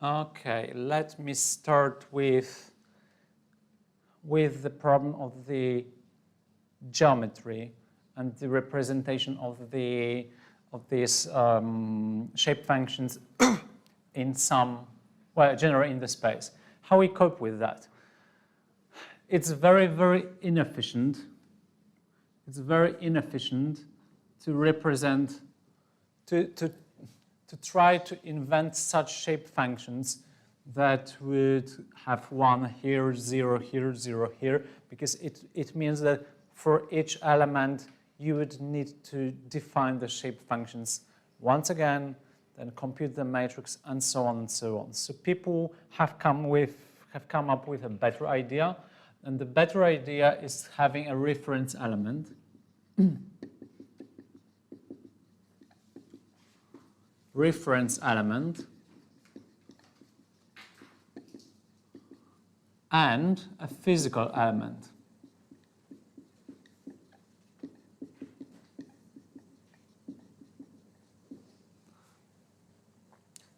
Okay, let me start with the problem of the geometry and the representation of these shape functions in some, well, generally in the space. How we cope with that? It's very, very inefficient. It's very inefficient to represent, to try to invent such shape functions that would have 1 here, 0 here, 0 here, because it means that for each element you would need to define the shape functions once again, then compute the matrix, and so on and so on. So people have come up with a better idea, and the better idea is having a reference element. Reference element and a physical element.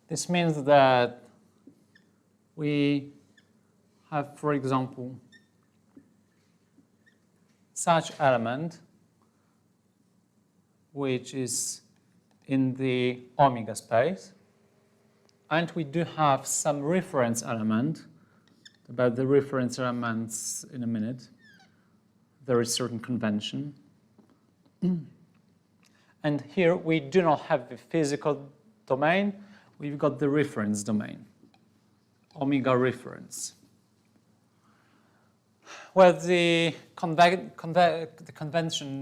This means that we have, for example, such element which is in the omega space, and we do have some reference element. About the reference elements in a minute. There is certain convention. And here we do not have the physical domain, we've got the reference domain, omega reference. Well, the convention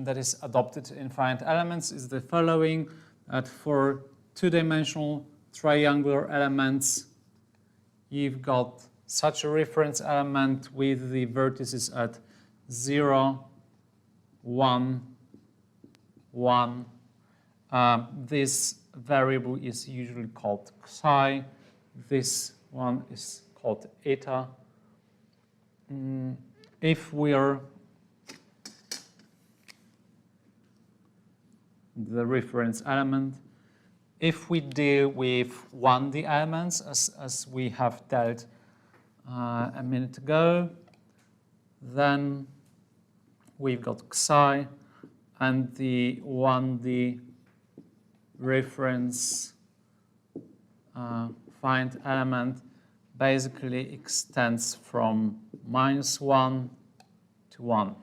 that is adopted in finite elements is the following, that for two-dimensional triangular elements, you've got such a reference element with the vertices at 0, 1, 1. This variable is usually called psi. This one is called eta. If we are the reference element, if we deal with 1D elements, as we have dealt a minute ago, then we've got psi, and the 1D reference finite element basically extends from -1 to 1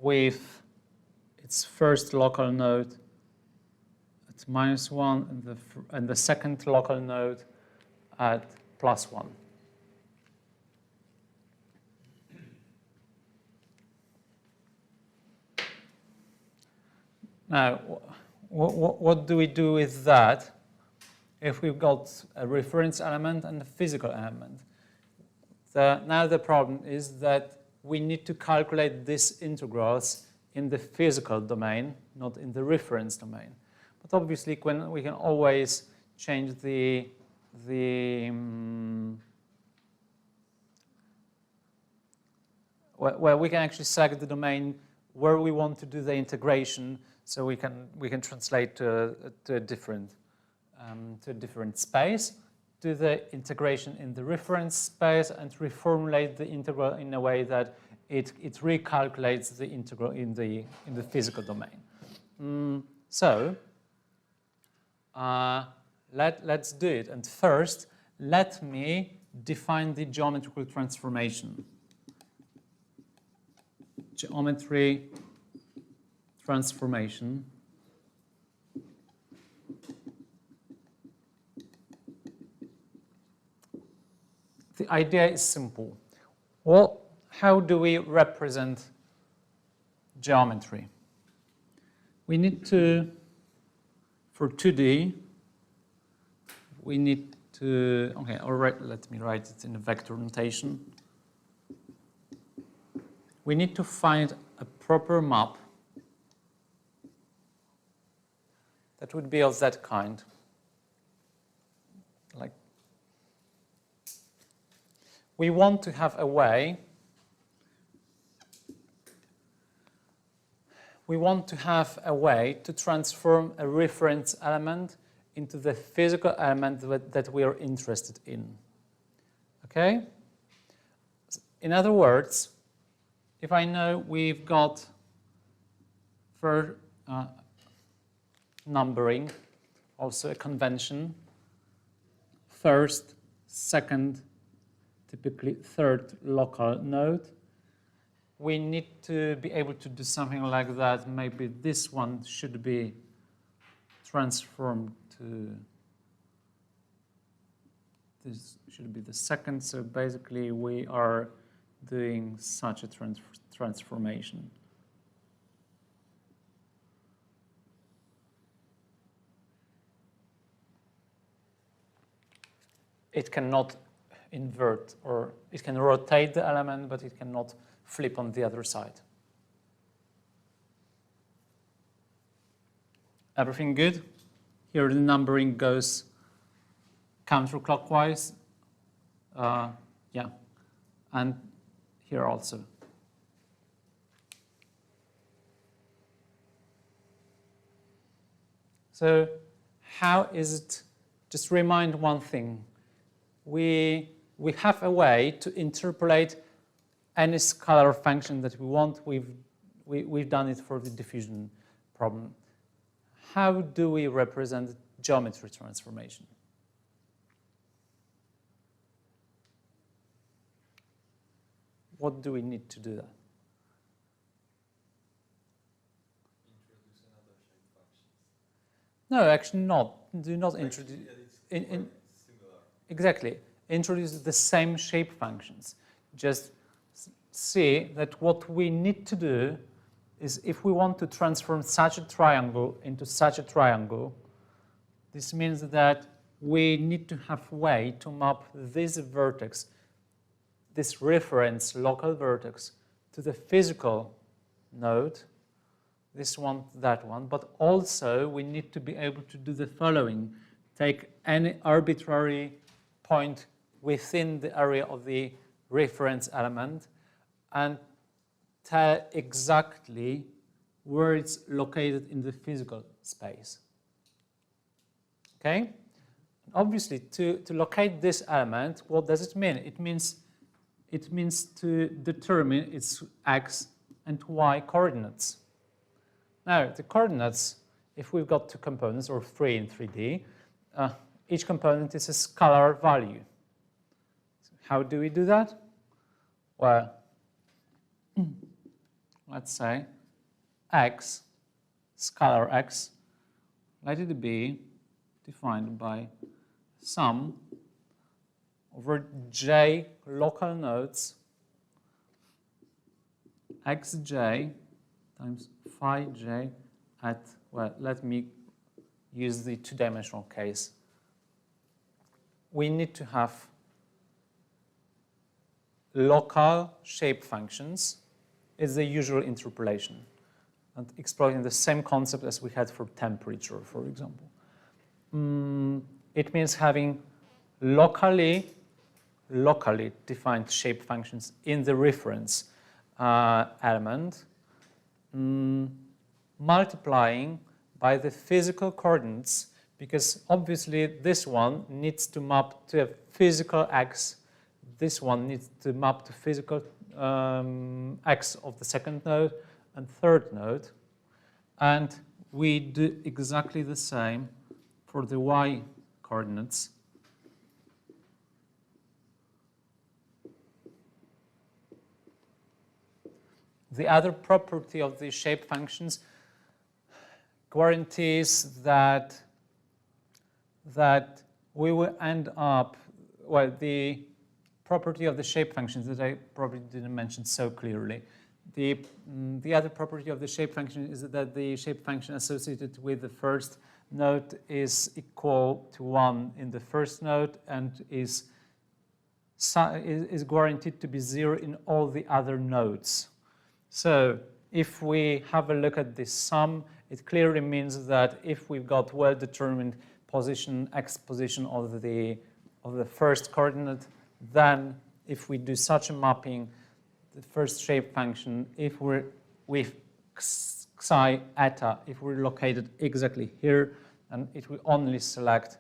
with its first local node at -1 and the second local node at +1. Now, what do we do with that if we've got a reference element and a physical element? Now the problem is that we need to calculate these integrals in the physical domain, not in the reference domain. But obviously, we can always change well, we can actually select the domain where we want to do the integration, so we can translate to a different space, do the integration in the reference space, and reformulate the integral in a way that it recalculates the integral in the physical domain. So let's do it. And first, let me define the geometrical transformation. Geometry transformation. The idea is simple. Well, how do we represent geometry? We need to, for 2D, we need to, okay, all right, let me write it in a vector notation. We need to find a proper map that would be of that kind. Like, we want to have a way, to transform a reference element into the physical element that we are interested in. Okay? In other words, if I know we've got for numbering, also a convention, first, second, typically third local node, we need to be able to do something like that. Maybe this one should be transformed to, this should be the second. So basically we are doing such a transformation. It cannot invert, or it can rotate the element, but it cannot flip on the other side. Everything good? Here the numbering goes counterclockwise. Yeah, and here also. So how is it? Just remind one thing. We have a way to interpolate any scalar function that we want. We've done it for the diffusion problem. How do we represent geometry transformation? What do we need to do that? Introduce another shape function. No, actually not. Do not introduce. Similar. Exactly. Introduce the same shape functions. Just see that what we need to do is, if we want to transform such a triangle into such a triangle, this means that we need to have a way to map this vertex, this reference local vertex, to the physical node, this one, that one, but also we need to be able to do the following. Take any arbitrary point within the area of the reference element and tell exactly where it's located in the physical space. Okay? Obviously, to locate this element, what does it mean? It means to determine its x and y coordinates. Now, the coordinates, if we've got two components, or three in 3D, each component is a scalar value. So how do we do that? Well, let's say x, scalar x, let it be defined by sum over j local nodes xj times phi j at, well, let me use the two-dimensional case. We need to have local shape functions. It's the usual interpolation, and exploiting the same concept as we had for temperature, for example. It means having locally defined shape functions in the reference element, multiplying by the physical coordinates, because obviously this one needs to map to a physical x, this one needs to map to physical x of the second node and third node, and we do exactly the same for the y coordinates. The other property of the shape functions guarantees that we will end up, well, the property of the shape functions that I probably didn't mention so clearly. The other property of the shape function is that the shape function associated with the first node is equal to 1 in the first node and is guaranteed to be 0 in all the other nodes. So if we have a look at this sum, it clearly means that if we've got well-determined position, x position of the first coordinate, then if we do such a mapping, the first shape function, if we're with psi eta, if we're located exactly here, and it will only select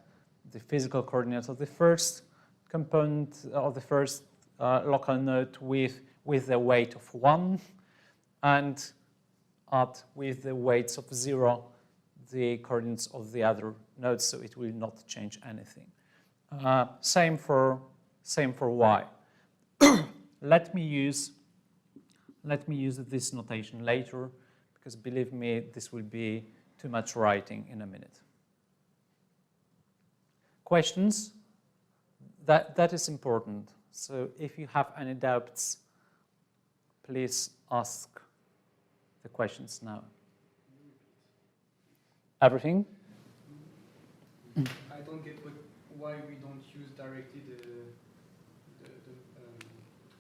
the physical coordinates of the first component of the first local node with the weight of 1, and add with the weights of 0 the coordinates of the other nodes, so it will not change anything. Same for y. Let me use this notation later, because believe me, this will be too much writing in a minute. Questions? That is important. So if you have any doubts, please ask the questions now. Everything? I don't get why we don't use directly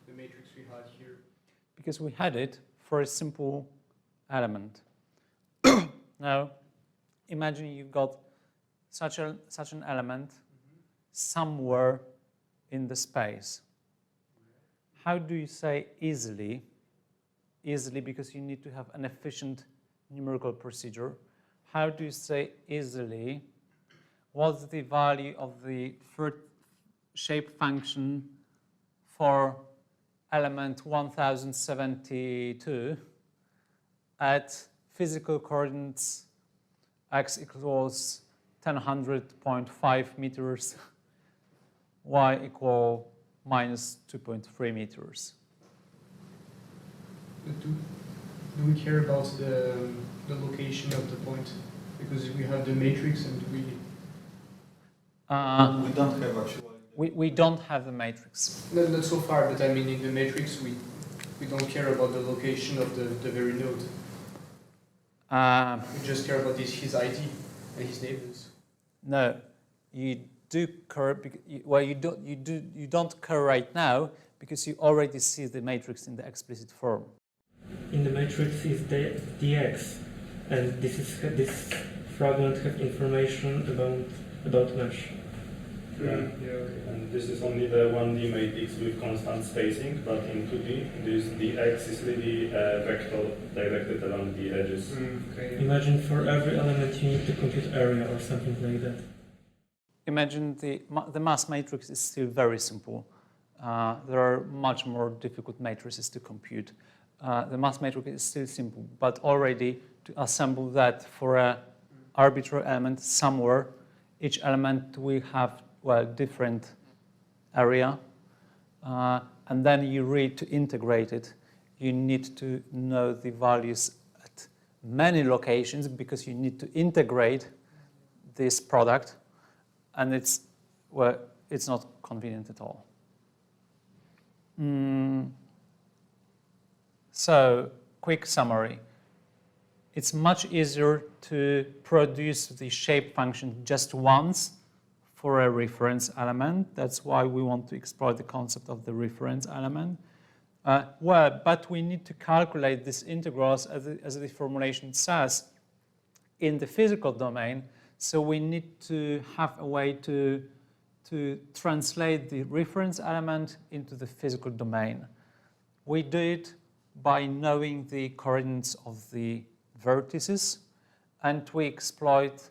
the matrix we had here. Because we had it for a simple element. Now, imagine you've got such an element somewhere in the space. How do you say easily? Easily because you need to have an efficient numerical procedure. How do you say easily? What's the value of the third shape function for element 1072 at physical coordinates x equals 100.5 meters, y equal minus 2.3 meters? Do we care about the location of the point? Because we have the matrix and we don't have actually. We don't have the matrix. not so far, but I mean in the matrix we don't care about the location of the very node. We just care about his ID and his neighbors. No, you do care. Well, you don't care right now because you already see the matrix in the explicit form. In the matrix is the dx, and this fragment have information about mesh. Yeah. And this is only the 1D matrix with constant spacing, but in 2D, this dx is really a vector directed along the edges. Okay. Imagine for every element you need to compute area or something like that. Imagine the mass matrix is still very simple. There are much more difficult matrices to compute. The mass matrix is still simple, but already to assemble that for an arbitrary element somewhere, each element will have different area, and then you read to integrate it. You need to know the values at many locations because you need to integrate this product, and it's not convenient at all. So, quick summary. It's much easier to produce the shape function just once for a reference element. That's why we want to explore the concept of the reference element. But we need to calculate these integrals, as the formulation says, in the physical domain. So we need to have a way to translate the reference element into the physical domain. We do it by knowing the coordinates of the vertices, and we exploit,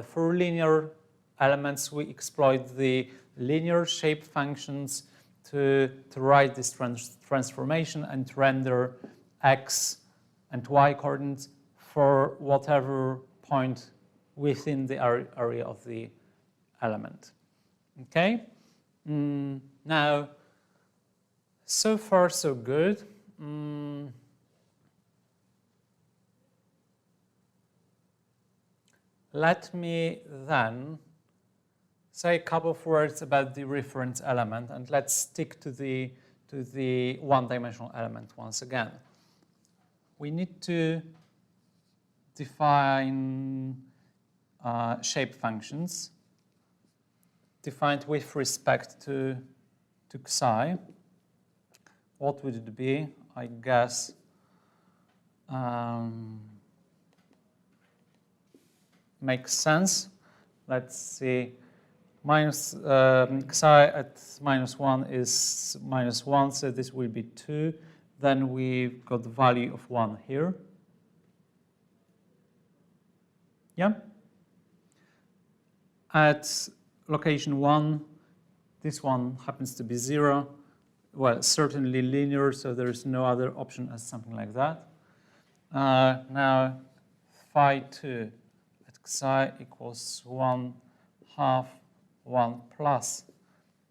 for linear elements, we exploit the linear shape functions to write this transformation and render x and y coordinates for whatever point within the area of the element. Okay? Now, so far so good. Let me then say a couple of words about the reference element, and let's stick to the one-dimensional element once again. We need to define shape functions defined with respect to psi. What would it be? I guess makes sense. Let's see. Minus psi at -1 is -1, so this will be 2. Then we've got the value of 1 here. Yeah? at location 1, this one happens to be 0. Well, certainly linear, so there is no other option as something like that. Now, phi 2 at xi equals 1/2 1 plus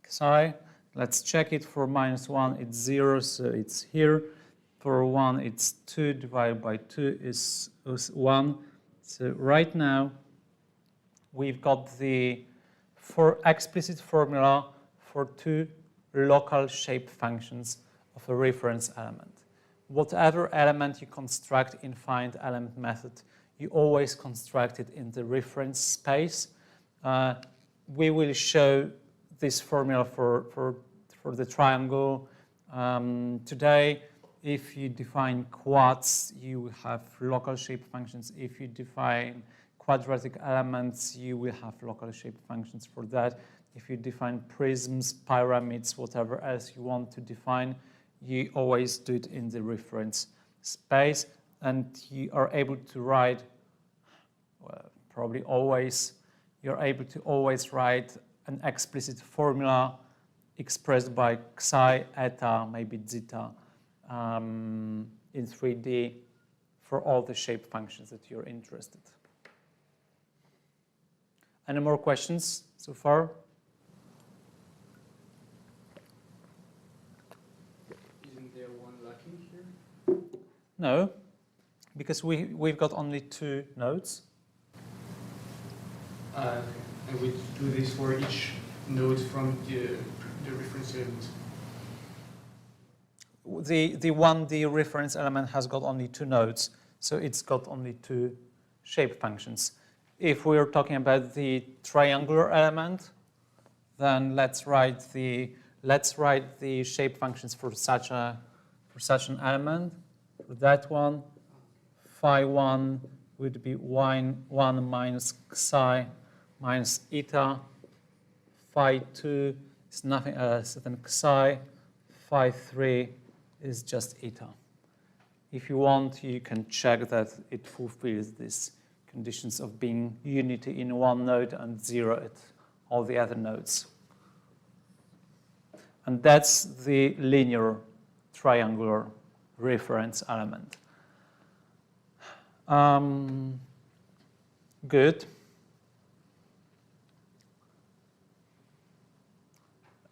xi. Let's check it. For -1, it's 0, so it's here. For 1, it's 2 divided by 2 is 1. So right now, we've got the explicit formula for 2 local shape functions of a reference element. Whatever element you construct in finite element method, you always construct it in the reference space. We will show this formula for the triangle today. If you define quads, you will have local shape functions. If you define quadratic elements, you will have local shape functions for that. If you define prisms, pyramids, whatever else you want to define, you always do it in the reference space. And you are able to write, well, probably always, you're able to always write an explicit formula expressed by xi, eta, maybe zeta in 3D for all the shape functions that you're interested. Any more questions so far? Isn't there one lacking here? No, because we've got only 2 nodes. Okay. And we do this for each node from the reference element. The 1D reference element has got only 2 nodes, so it's got only 2 shape functions. If we're talking about the triangular element, then let's write the shape functions for such an element. For that one, phi 1 would be 1 minus xi minus eta. Phi 2 is nothing else than xi. Phi 3 is just eta. If you want, you can check that it fulfills these conditions of being unity in one node and 0 at all the other nodes. And that's the linear triangular reference element. Good.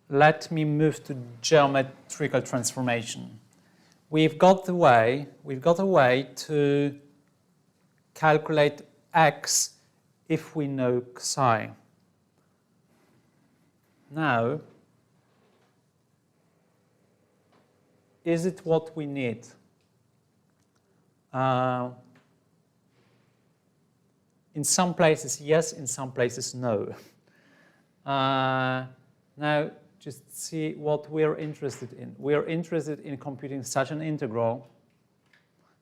Let me move to geometrical transformation. We've got a way to calculate x if we know xi. Now, is it what we need? In some places, yes. In some places, no. Now, just see what we're interested in. We're interested in computing such an integral.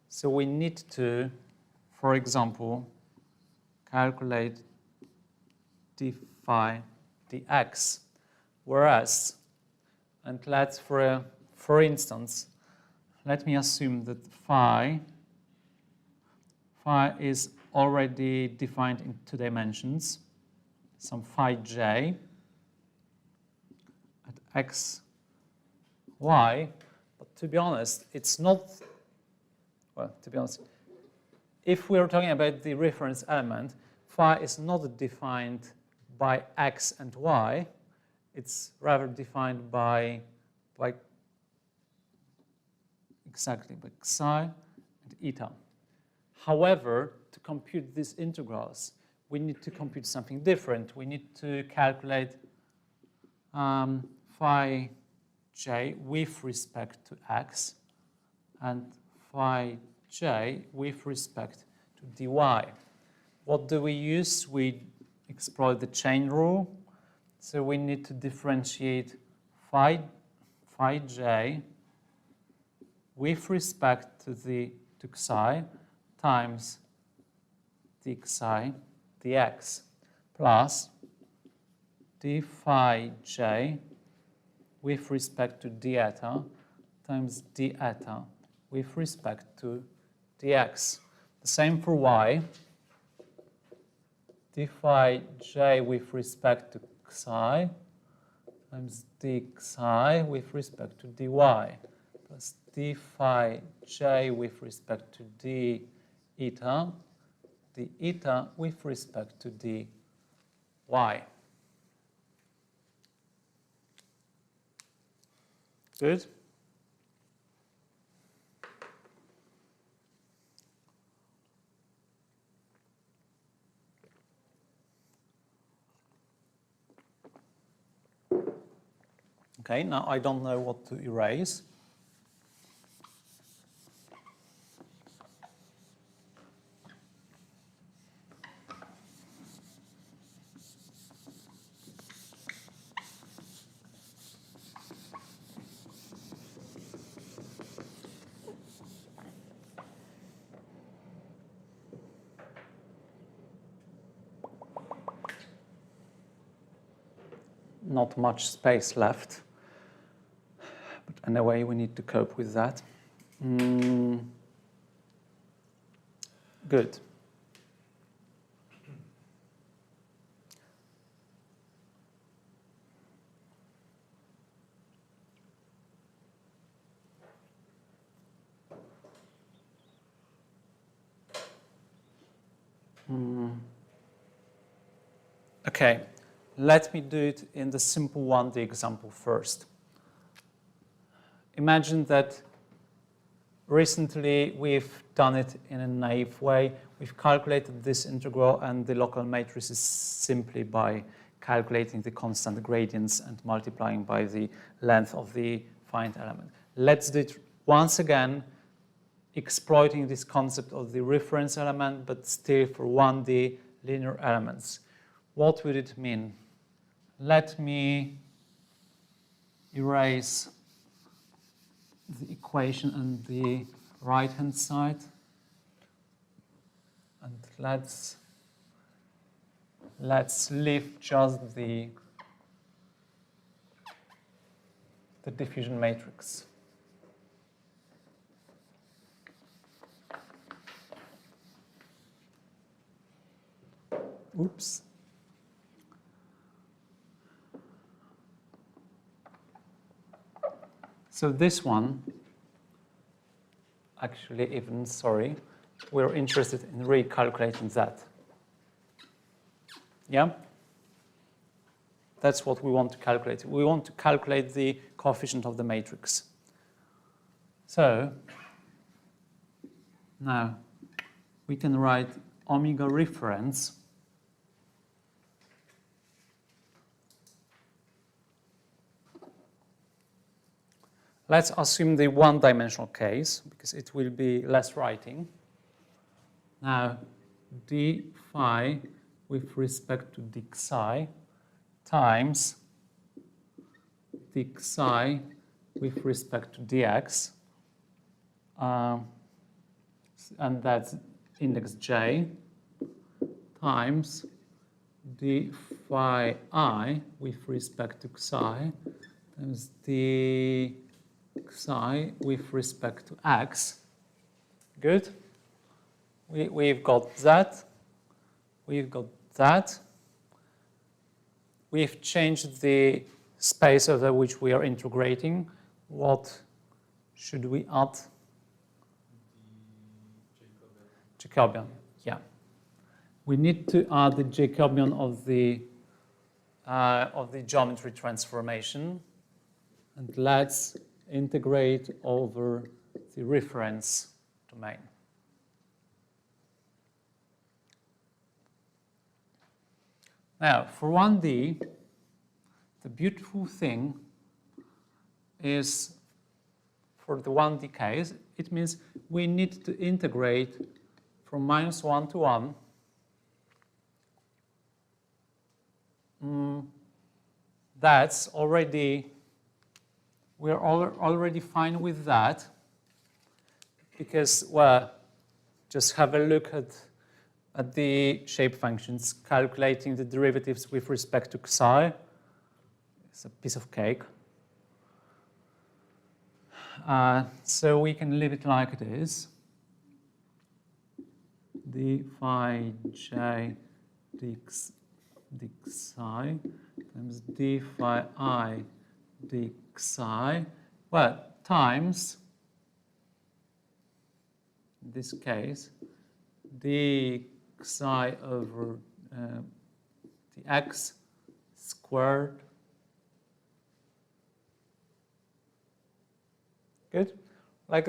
So we need to, for example, calculate d phi dx. Whereas, and let's, for instance, let me assume that phi is already defined in 2 dimensions, some phi j at x, y, but to be honest, it's not, well, to be honest, if we're talking about the reference element, phi is not defined by x and y, it's rather defined by exactly by xi and eta. However, to compute these integrals, we need to compute something different. We need to calculate phi j with respect to x and phi j with respect to dy. What do we use? We exploit the chain rule. So we need to differentiate phi j with respect to xi times d xi dx plus d phi j with respect to d eta times d eta with respect to dx. The same for y. d phi j with respect to psi times d psi with respect to dy plus d phi j with respect to d eta with respect to dy. Good? Okay, now I don't know what to erase. Not much space left. But anyway, we need to cope with that. Good. Okay, let me do it in the simple 1D example first. Imagine that recently we've done it in a naive way. We've calculated this integral and the local matrices simply by calculating the constant gradients and multiplying by the length of the finite element. Let's do it once again, exploiting this concept of the reference element, but still for 1D linear elements. What would it mean? Let me erase the equation on the right-hand side. And let's leave just the diffusion matrix. Oops. So this one, actually even, sorry, we're interested in recalculating that. Yeah? That's what we want to calculate. We want to calculate the coefficient of the matrix. So now we can write omega reference Let's assume the one-dimensional case, because it will be less writing. Now, d phi with respect to d psi times d psi with respect to dx, and that's index j, times d phi I with respect to psi times d psi with respect to x. Good? We've got that. We've got that. We've changed the space over which we are integrating. What should we add? The Jacobian, yeah. We need to add the Jacobian of the geometry transformation, and let's integrate over the reference domain. Now, for 1D, the beautiful thing is, for the 1D case, it means we need to integrate from -1 to 1. That's already, we're already fine with that, because, well, just have a look at the shape functions, calculating the derivatives with respect to psi. It's a piece of cake. So we can leave it like it is. D phi j d psi times d phi I d psi, well, times, in this case, d psi over dx squared. Good? Like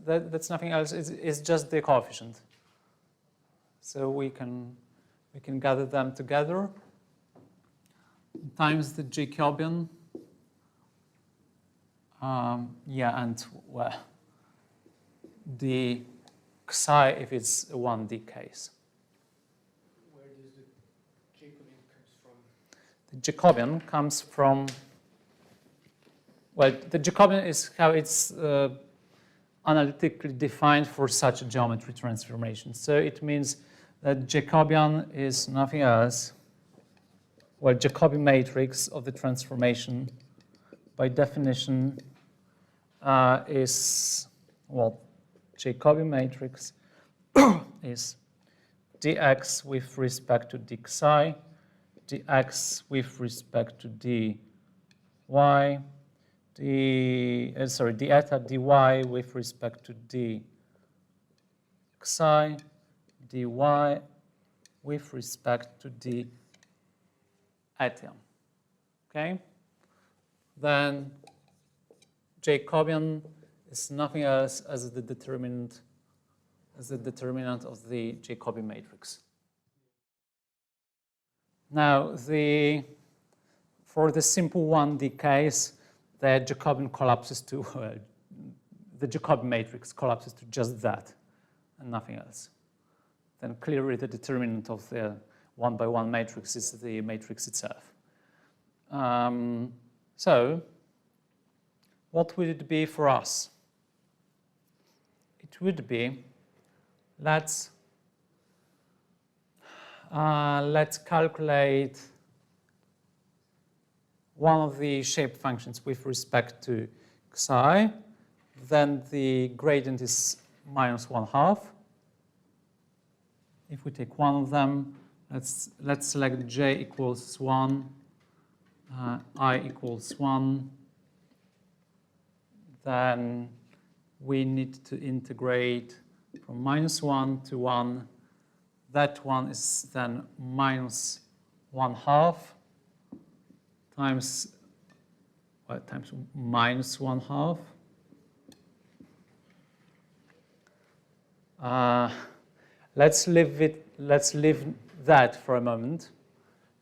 that's nothing else, it's just the coefficient. So we can gather them together times the Jacobian. And well, the psi if it's a 1D case. Where does the Jacobian comes from? The Jacobian comes from, well, the Jacobian is how it's analytically defined for such a geometry transformation. So it means that Jacobian is nothing else, well, Jacobi matrix of the transformation by definition is, well, Jacobi matrix is dx with respect to d psi, dx with respect to dy, d eta dy with respect to d psi, dy with respect to d eta. Okay? Then Jacobian is nothing else as the determinant of the Jacobi matrix. Now, for the simple 1D case, the Jacobian collapses to the Jacobi matrix collapses to just that and nothing else. Then clearly the determinant of the 1-by-1 matrix is the matrix itself. So, what would it be for us? It would be, let's calculate one of the shape functions with respect to psi. Then the gradient is -1/2. If we take one of them, let's select j equals 1, I equals 1. Then we need to integrate from -1 to 1. That one is then -1/2 times -1/2. Let's leave that for a moment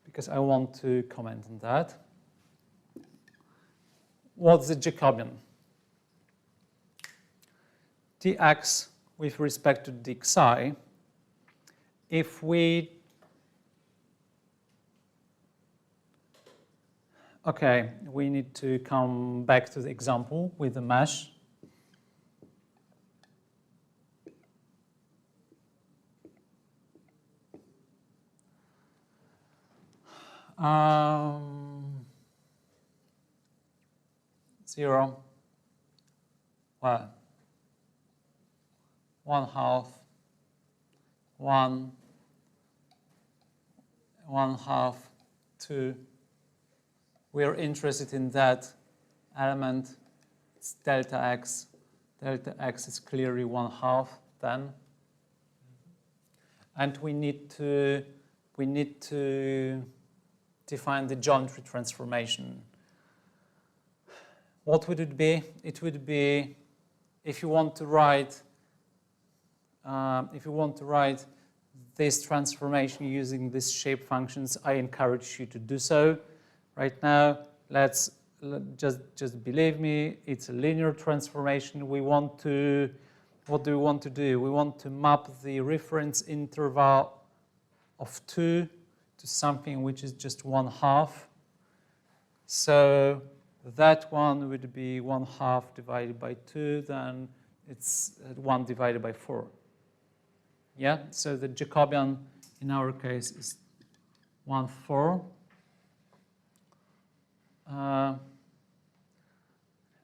because I want to comment on that. What's the Jacobian? Dx with respect to d psi. If we, okay, we need to come back to the example with the mesh. Zero. Well, 1/2, 1, 1/2, 2. We're interested in that element. It's delta x. Delta x is clearly 1/2 then. And we need to define the geometry transformation. What would it be? It would be, if you want to write this transformation using these shape functions, I encourage you to do so. Right now, just believe me, it's a linear transformation. What do we want to do? We want to map the reference interval of 2 to something which is just 1/2. So that one would be 1/2 divided by 2, then it's 1 divided by 4. Yeah, so the Jacobian in our case is 1/4.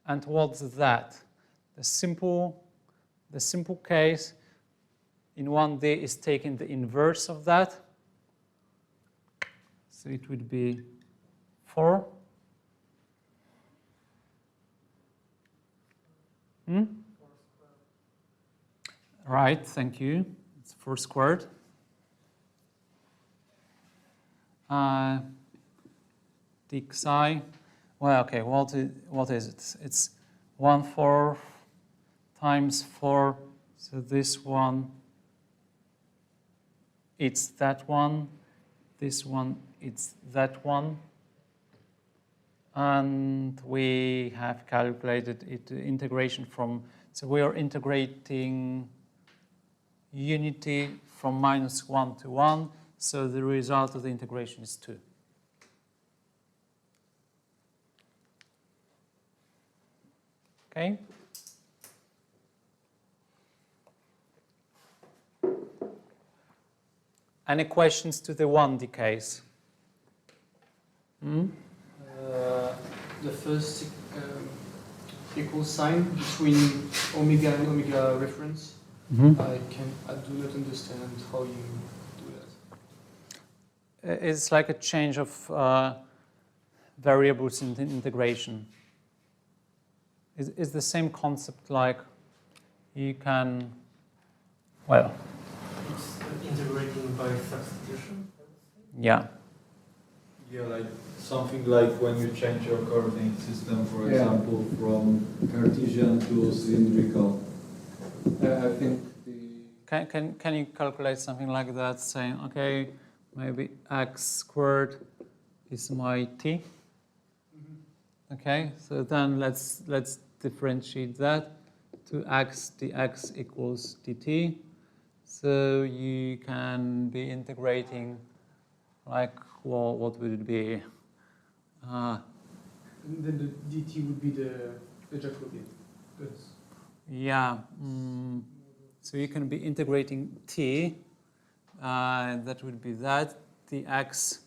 And what's that? The simple case in 1D is taking the inverse of that. So it would be 4. Right, thank you. It's 4 squared. D psi. Well, okay, what is it? It's 1/4 times 4. So this one, it's that one. This one, it's that one. And we have calculated it integration from, so we are integrating unity from -1 to 1. So the result of the integration is 2. Okay. Any questions to the 1D case? The first equal sign between omega and omega reference. I do not understand how you do that. It's like a change of variables in the integration. It's the same concept like you can, well. It's integrating by substitution? Yeah. Yeah, like something like when you change your coordinate system, for example, from Cartesian to cylindrical. I think the... Can you calculate something like that, saying, okay, maybe x squared is my t. Okay, so then let's differentiate that. 2x dx equals dt. So you can be integrating, like, well, what would it be? And then the dt would be the Jacobi. Yeah. So you can be integrating t. That would be that. Dx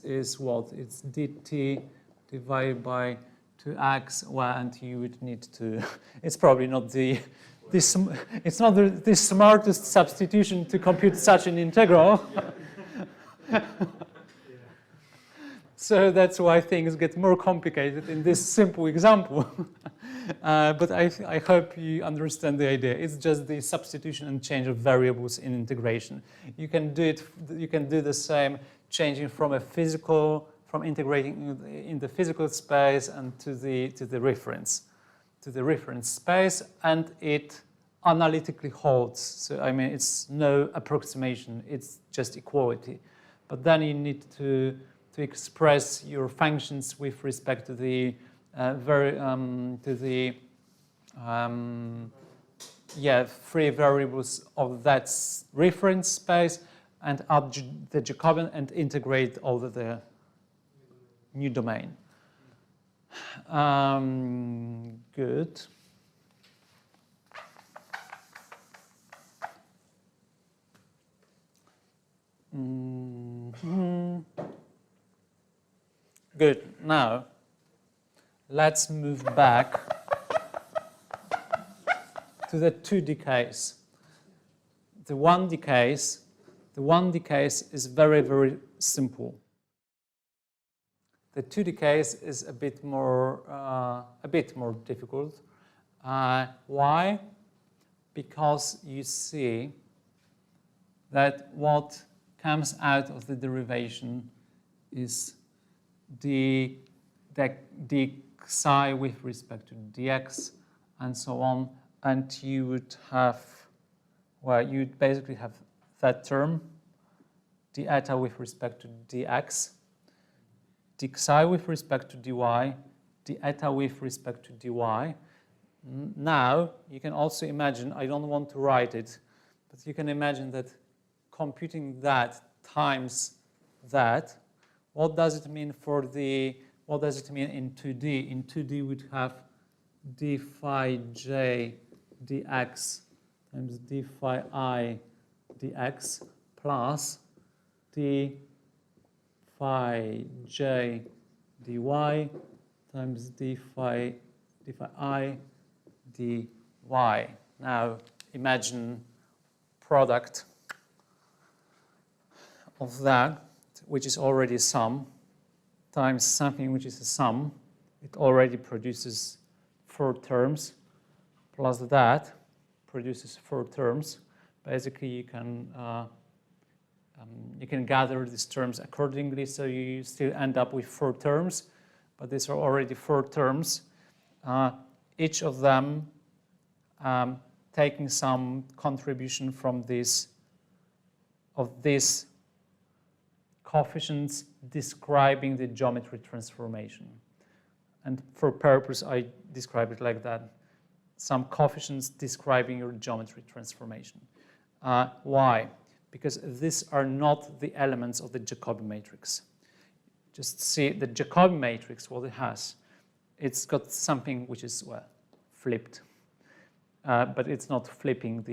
is what? It's dt divided by 2x. Well, and you would need to. It's probably not the smartest substitution to compute such an integral. So that's why things get more complicated in this simple example. But I hope you understand the idea. It's just the substitution and change of variables in integration. You can do it. You can do the same, changing from integrating in the physical space and to the reference space, and it analytically holds. So I mean, it's no approximation. It's just equality. But then you need to express your functions with respect to the free variables of that reference space, and add the Jacobian and integrate all the new domain. Good. Good. Now, let's move back to the 2D case. The 1D case is very, very simple. The 2D case is a bit more difficult. Why? Because you see that what comes out of the derivation is d psi with respect to dx and so on, and you would have, well, you'd basically have that term, d eta with respect to dx, d psi with respect to dy, d eta with respect to dy. Now, you can also imagine, I don't want to write it, but you can imagine that computing that times that, what does it mean in 2D? In 2D, we'd have d phi j dx times d phi I dx plus d phi j dy times d phi I dy. Now, imagine product of that. which is already a sum, times something which is a sum, it already produces 4 terms, plus that produces 4 terms. Basically, you can gather these terms accordingly, so you still end up with 4 terms, but these are already 4 terms, each of them taking some contribution from these coefficients describing the geometry transformation. And for purpose, I describe it like that. Some coefficients describing your geometry transformation. Why? Because these are not the elements of the Jacobi matrix. Just see the Jacobi matrix, what it has. It's got something which is, well, flipped. But it's not flipping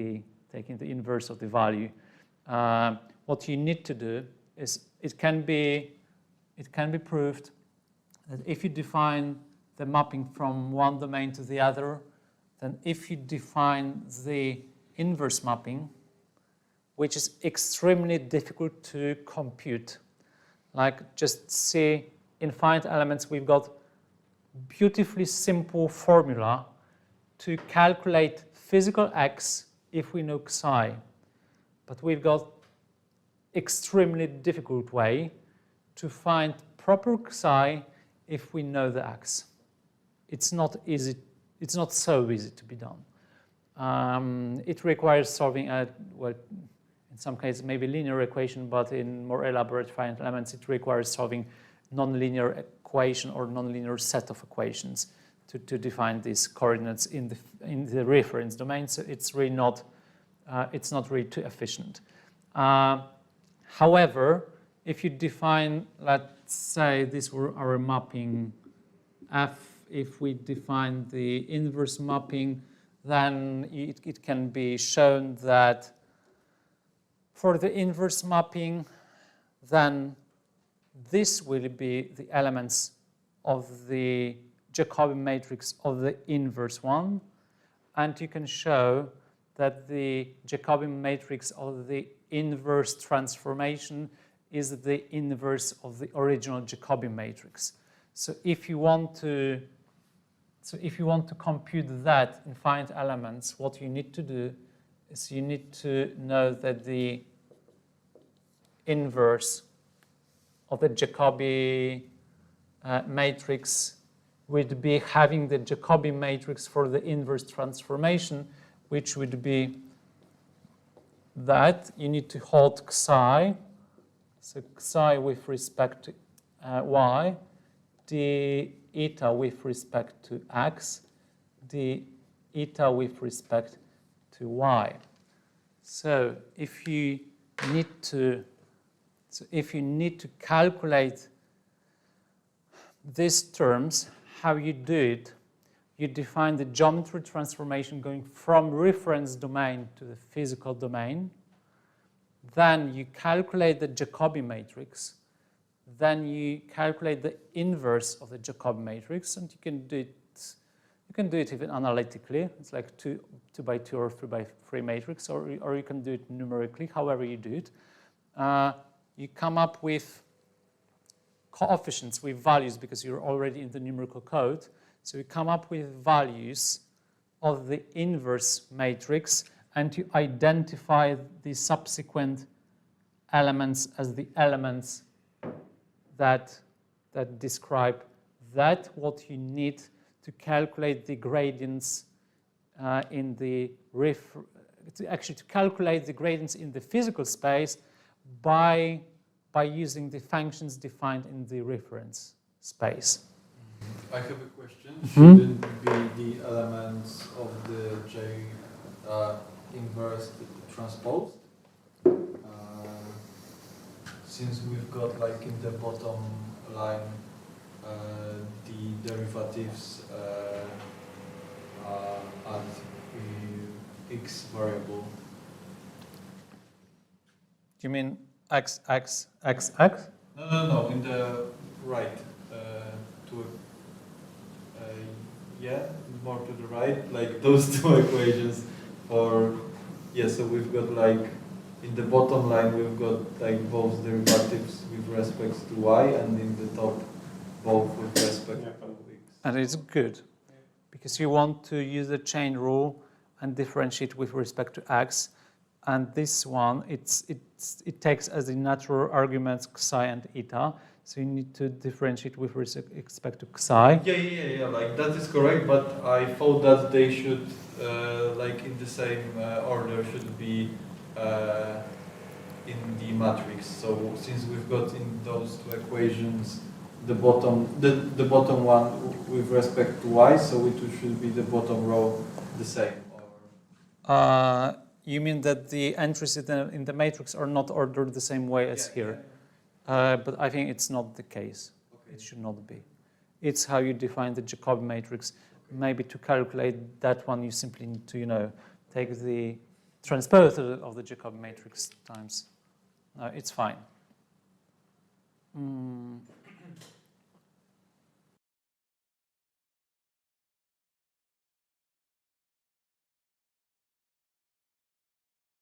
taking the inverse of the value. What you need to do is it can be proved that if you define the mapping from one domain to the other, then if you define the inverse mapping, which is extremely difficult to compute, like just see in finite elements, we've got beautifully simple formula to calculate physical x if we know psi, but we've got extremely difficult way to find proper psi if we know the x. It's not easy. It's not so easy to be done. It requires solving a, well, in some cases maybe linear equation, but in more elaborate finite elements, it requires solving nonlinear equation or nonlinear set of equations to define these coordinates in the reference domain. So it's really not too efficient. However, if you define, let's say this were our mapping F, if we define the inverse mapping, then it can be shown that for the inverse mapping, then this will be the elements of the Jacobi matrix of the inverse one, and you can show that the Jacobi matrix of the inverse transformation is the inverse of the original Jacobi matrix. So if you want to compute that in finite elements, what you need to do is you need to know that the inverse of the Jacobi matrix would be having the Jacobi matrix for the inverse transformation, which would be that you need to hold psi, so psi with respect to y, d eta with respect to x, d eta with respect to y. So if you need to calculate these terms, how you do it, you define the geometry transformation going from reference domain to the physical domain. Then you calculate the Jacobi matrix. Then you calculate the inverse of the Jacobi matrix, and you can do it even analytically. It's like 2 by 2 or 3 by 3 matrix, or you can do it numerically, however you do it. You come up with coefficients with values because you're already in the numerical code. So you come up with values of the inverse matrix, and you identify the subsequent elements as the elements that describe that, what you need to calculate the gradients to calculate the gradients in the physical space by using the functions defined in the reference space. I have a question. Shouldn't be the elements of the J inverse transposed? Since we've got, like, in the bottom line the derivatives at x variable. Do you mean x? No, in the right. More to the right, like those two equations. So we've got, like, in the bottom line we've got like both derivatives with respect to y, and in the top both with respect to x. And it's good because you want to use the chain rule and differentiate with respect to x. And this one, it takes as the natural arguments xi and eta. So you need to differentiate with respect to xi. Yeah, like that is correct, but I thought that they should, like in the same order, should be in the matrix. So since we've got in those two equations the bottom one with respect to y, so it should be the bottom row the same. Or you mean that the entries in the matrix are not ordered the same way as here? But I think it's not the case. Okay. It should not be. It's how you define the Jacobi matrix. Maybe to calculate that one, you simply need to, take the transpose of the Jacobi matrix times. No, it's fine.